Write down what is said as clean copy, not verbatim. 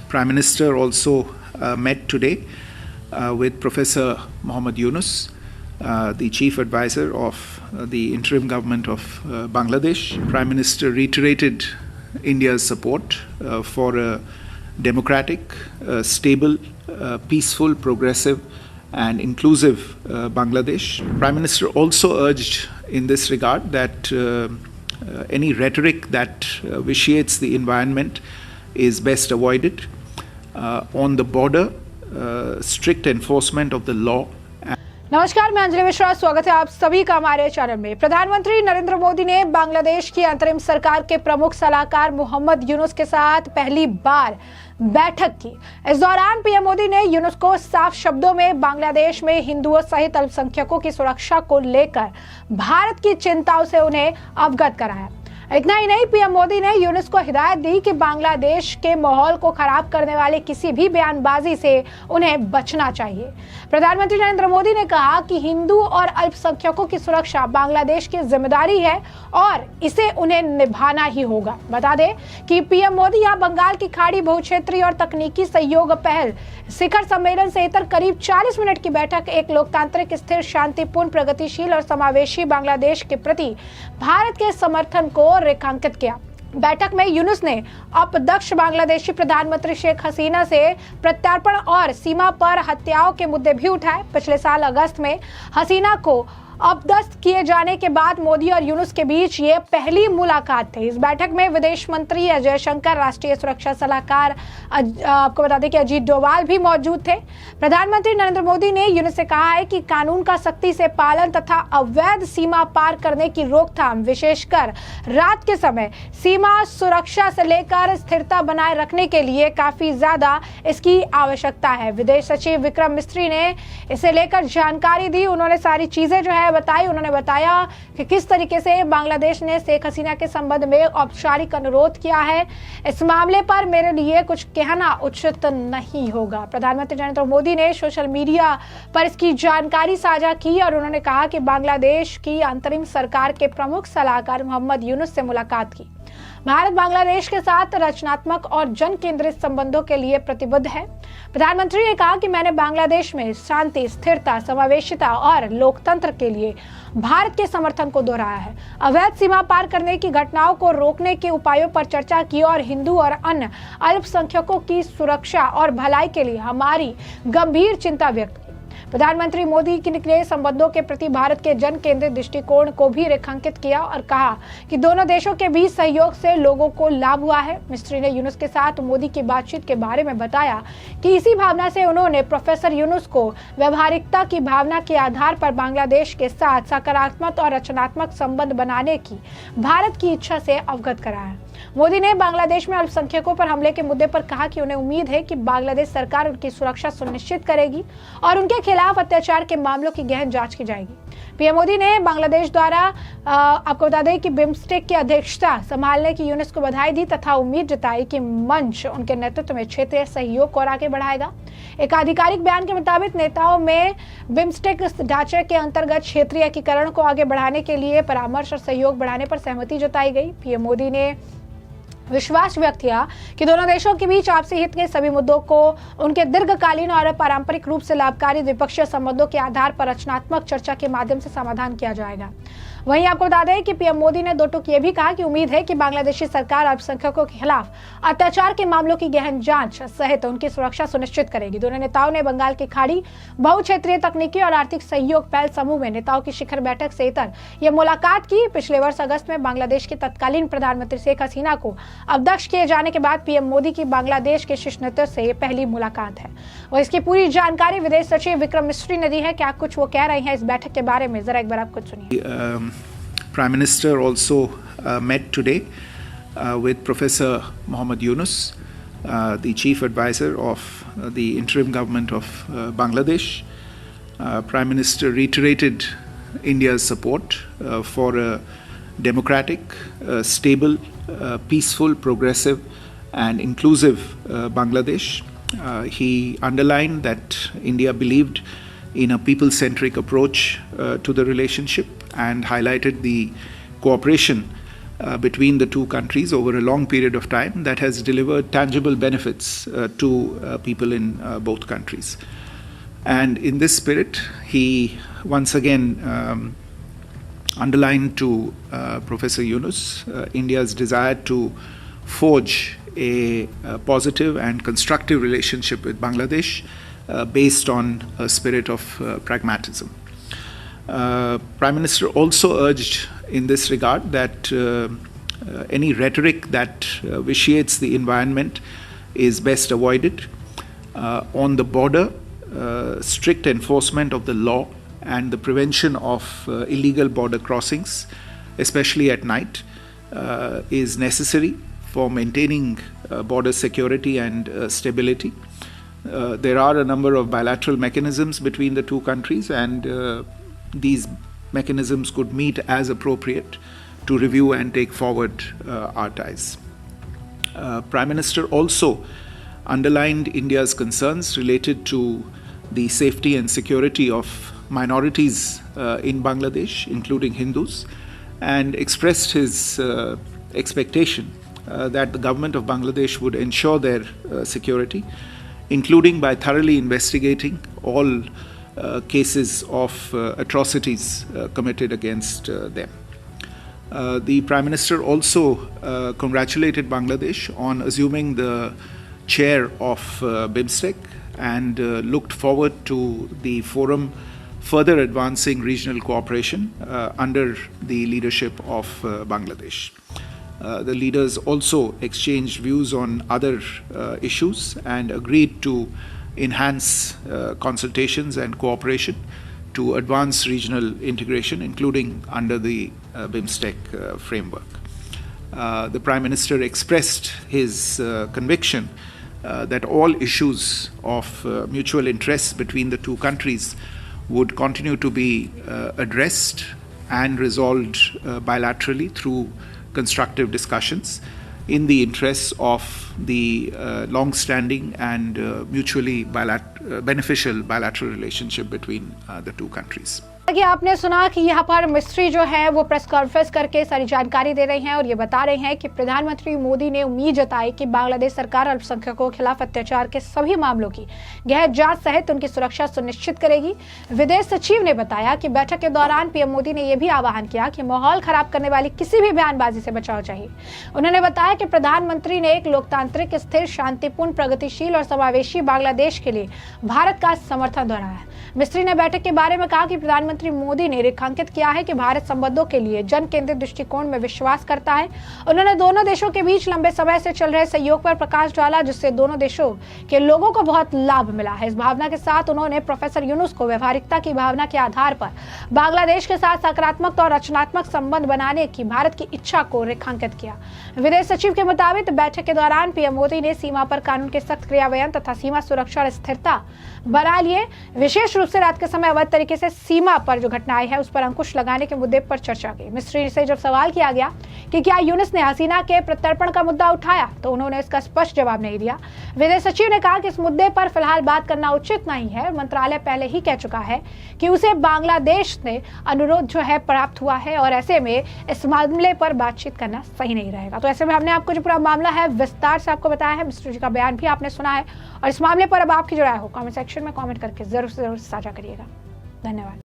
Prime Minister also met today with Professor Muhammad Yunus, the Chief Advisor of the Interim Government of Bangladesh. Prime Minister reiterated India's support for a democratic, stable, peaceful, progressive and inclusive Bangladesh. Prime Minister also urged in this regard that any rhetoric that vitiates the environment is best avoided. On the border, strict enforcement of the law. नमस्कार, मैं अंजलि मिश्रा, स्वागत है आप सभी का हमारे channel में। प्रधानमंत्री नरेंद्र मोदी ने बांग्लादेश की अंतरिम सरकार के प्रमुख सलाहकार मोहम्मद यूनुस के साथ पहली बार बैठक की। इस दौरान पीएम मोदी ने यूनुस को साफ शब्दों में बांग्लादेश में हिंदुओं सहित अल्पसंख्यकों की सुरक्षा को लेकर भारत की चिंताओं से उन्हें अवगत कराया। इतना ही नहीं, पीएम मोदी ने यूनुस को हिदायत दी कि बांग्लादेश के माहौल को खराब करने वाले किसी भी बयानबाजी से उन्हें बचना चाहिए। प्रधानमंत्री नरेंद्र मोदी ने कहा कि हिंदू और अल्पसंख्यकों की सुरक्षा बांग्लादेश की जिम्मेदारी है और इसे उन्हें निभाना ही होगा। बता दें कि पीएम मोदी यहाँ बंगाल की खाड़ी बहुक्षेत्रीय और तकनीकी सहयोग पहल शिखर सम्मेलन से इतर करीब 40 मिनट की बैठक एक लोकतांत्रिक, स्थिर, शांतिपूर्ण, प्रगतिशील और समावेशी बांग्लादेश के प्रति भारत के समर्थन को रेखांकित किया। बैठक में यूनुस ने अपदक्ष बांग्लादेशी प्रधानमंत्री शेख हसीना से प्रत्यार्पण और सीमा पर हत्याओं के मुद्दे भी उठाए। पिछले साल अगस्त में हसीना को अपदस्थ किए जाने के बाद मोदी और यूनुस के बीच ये पहली मुलाकात थी। इस बैठक में विदेश मंत्री एस जयशंकर, राष्ट्रीय सुरक्षा सलाहकार आपको बता दें कि अजीत डोभाल भी मौजूद थे। प्रधानमंत्री नरेंद्र मोदी ने यूनुस से कहा है कि कानून का सख्ती से पालन तथा अवैध सीमा पार करने की रोकथाम, विशेषकर रात के समय सीमा सुरक्षा से लेकर स्थिरता बनाए रखने के लिए काफी ज्यादा इसकी आवश्यकता है। विदेश सचिव विक्रम मिस्री ने इसे लेकर जानकारी दी। उन्होंने सारी चीजें जो है बताई। उन्होंने बताया कि किस तरीके से बांग्लादेश ने शेख हसीना के संबंध में औपचारिक अनुरोध किया है। इस मामले पर मेरे लिए कुछ कहना उचित नहीं होगा। प्रधानमंत्री नरेंद्र मोदी ने सोशल मीडिया पर इसकी जानकारी साझा की और उन्होंने कहा कि बांग्लादेश की अंतरिम सरकार के प्रमुख सलाहकार मोहम्मद यूनुस से मुलाकात की। भारत बांग्लादेश के साथ रचनात्मक और जन केंद्रित संबंधों के लिए प्रतिबद्ध है। प्रधानमंत्री ने कहा कि मैंने बांग्लादेश में शांति, स्थिरता, समावेशिता और लोकतंत्र के लिए भारत के समर्थन को दोहराया है। अवैध सीमा पार करने की घटनाओं को रोकने के उपायों पर चर्चा की और हिंदू और अन्य अल्पसंख्यकों की सुरक्षा और भलाई के लिए हमारी गंभीर चिंता व्यक्त की। प्रधानमंत्री मोदी के निकले संबंधों के प्रति भारत के जन केंद्रित दृष्टिकोण को भी रेखांकित किया और कहा कि दोनों देशों के बीच सहयोग से लोगों को लाभ हुआ है। मिस्त्री ने यूनुस के साथ मोदी की बातचीत के बारे में बताया कि इसी भावना से उन्होंने प्रोफेसर यूनुस को व्यवहारिकता की भावना के आधार पर बांग्लादेश के साथ सकारात्मक और रचनात्मक संबंध बनाने की भारत की इच्छा से अवगत कराया। मोदी ने बांग्लादेश में अल्पसंख्यकों पर हमले के मुद्दे पर कहा कि उन्हें उम्मीद है कि बांग्लादेश सरकार उनकी सुरक्षा सुनिश्चित करेगी और उनके खिलाफ अत्याचार के मामलों की गहन जांच की जाएगी। पीएम मोदी ने बांग्लादेश द्वारा आपको बता दें कि बिम्स्टेक की अध्यक्षता संभालने की यूनुस को बधाई दी तथा उम्मीद जताई कि मंच उनके नेतृत्व में क्षेत्रीय सहयोग को और आगे बढ़ाएगा। एक आधिकारिक बयान के मुताबिक नेताओं में बिम्स्टेक ढांचे के अंतर्गत क्षेत्रीय एकीकरण को आगे बढ़ाने के लिए परामर्श और सहयोग बढ़ाने पर सहमति जताई गई। पीएम मोदी ने विश्वास व्यक्त किया कि दोनों देशों के बीच आपसी हित के सभी मुद्दों को उनके दीर्घकालीन और पारंपरिक रूप से लाभकारी द्विपक्षीय संबंधों के आधार पर रचनात्मक चर्चा के माध्यम से समाधान किया जाएगा। वहीं आपको बता दें कि पीएम मोदी ने दो टूक ये भी कहा कि उम्मीद है कि बांग्लादेशी सरकार अल्पसंख्यकों के खिलाफ अत्याचार के मामलों की गहन जांच सहित उनकी सुरक्षा सुनिश्चित करेगी। दोनों नेताओं ने बंगाल की खाड़ी बहुक्षेत्रीय तकनीकी और आर्थिक सहयोग पहल समूह में नेताओं की शिखर बैठक से इतर यह मुलाकात की। पिछले वर्ष अगस्त में बांग्लादेश के तत्कालीन प्रधानमंत्री शेख हसीना को अपदस्थ किए जाने के बाद पीएम मोदी की बांग्लादेश के शीर्ष नेतृत्व से यह पहली मुलाकात है और इसकी पूरी जानकारी विदेश सचिव विक्रम मिस्री ने दी है। क्या कुछ वो कह रहे हैं इस बैठक के बारे में, जरा एक बार आप कुछ सुनिए। Prime Minister also met today with Professor Muhammad Yunus, the Chief Advisor of the Interim Government of Bangladesh. Prime Minister reiterated India's support for a democratic, stable, peaceful, progressive and inclusive Bangladesh. He underlined that India believed in a people-centric approach to the relationship and highlighted the cooperation between the two countries over a long period of time that has delivered tangible benefits to people in both countries. And in this spirit, he once again underlined to Professor Yunus India's desire to forge a positive and constructive relationship with Bangladesh based on a spirit of pragmatism. Prime Minister also urged in this regard that any rhetoric that vitiates the environment is best avoided. On the border, strict enforcement of the law and the prevention of illegal border crossings, especially at night, is necessary for maintaining border security and stability. There are a number of bilateral mechanisms between the two countries, and these mechanisms could meet as appropriate to review and take forward our ties. Prime Minister also underlined India's concerns related to the safety and security of minorities in Bangladesh, including Hindus, and expressed his expectation that the government of Bangladesh would ensure their security, including by thoroughly investigating all cases of atrocities committed against them. The Prime Minister also congratulated Bangladesh on assuming the chair of BIMSTEC and looked forward to the forum further advancing regional cooperation under the leadership of Bangladesh. The leaders also exchanged views on other issues and agreed to enhance consultations and cooperation to advance regional integration, including under the BIMSTEC framework. The Prime Minister expressed his conviction that all issues of mutual interest between the two countries would continue to be addressed and resolved bilaterally through constructive discussions in the interests of the long-standing and mutually beneficial bilateral relationship between the two countries. कि आपने सुना कि यहाँ पर मिस्त्री जो है वो प्रेस कॉन्फ्रेंस करके सारी जानकारी दे रहे हैं और ये बता रहे हैं कि प्रधानमंत्री मोदी ने उम्मीद जताई कि बांग्लादेश सरकार अल्पसंख्यकों के खिलाफ अत्याचार के सभी मामलों की गहन जांच सहित उनकी सुरक्षा सुनिश्चित करेगी। विदेश सचिव ने बताया कि बैठक के दौरान पीएम मोदी ने यह भी आह्वान किया कि माहौल खराब करने वाली किसी भी बयानबाजी से बचाव चाहिए। उन्होंने बताया कि प्रधानमंत्री ने एक लोकतांत्रिक, स्थिर, शांतिपूर्ण, प्रगतिशील और समावेशी बांग्लादेश के लिए भारत का समर्थन दोहराया। मिस्त्री ने बैठक के बारे में कहा कि प्रधानमंत्री मोदी ने रेखांकित किया है कि भारत संबंधों के लिए जन केंद्रित दृष्टिकोण में विश्वास करता है। उन्होंने दोनों देशों के बीच लंबे समय से चल रहे सहयोग पर प्रकाश डाला, जिससे दोनों देशों के लोगों को बहुत लाभ मिला है। इस भावना के साथ उन्होंने प्रोफेसर यूनुस को व्यवहारिकता की भावना के आधार पर बांग्लादेश के साथ सकारात्मक और रचनात्मक संबंध बनाने की भारत की इच्छा को रेखांकित किया। विदेश सचिव के मुताबिक बैठक के दौरान पीएम मोदी ने सीमा पर कानून के सख्त क्रियान्वयन तथा सीमा सुरक्षा और स्थिरता बनाए लिए विशेष रूप से रात के समय अवैध तरीके से सीमा पर जो घटनाएं हैं उस पर अंकुश लगाने के मुद्दे पर चर्चा की। मिस्त्री से जब सवाल किया गया कि क्या यूनुस ने हसीना के प्रत्यर्पण का मुद्दा उठाया, तो उन्होंने इसका स्पष्ट जवाब नहीं दिया। विदेश सचिव ने कहा कि इस मुद्दे पर फिलहाल बात करना उचित नहीं है। मंत्रालय पहले ही कह चुका है कि उसे बांग्लादेश से अनुरोध जो है प्राप्त हुआ है और ऐसे में इस मामले पर बातचीत करना सही नहीं रहेगा। तो ऐसे में हमने आपको जो पूरा मामला है विस्तार से आपको बताया है। मिस्त्री जी का बयान भी आपने सुना है और इस मामले पर अब आपकी जो राय हो कमेंट सेक्शन में कमेंट करके जरूर से जरूर साझा करिएगा। धन्यवाद।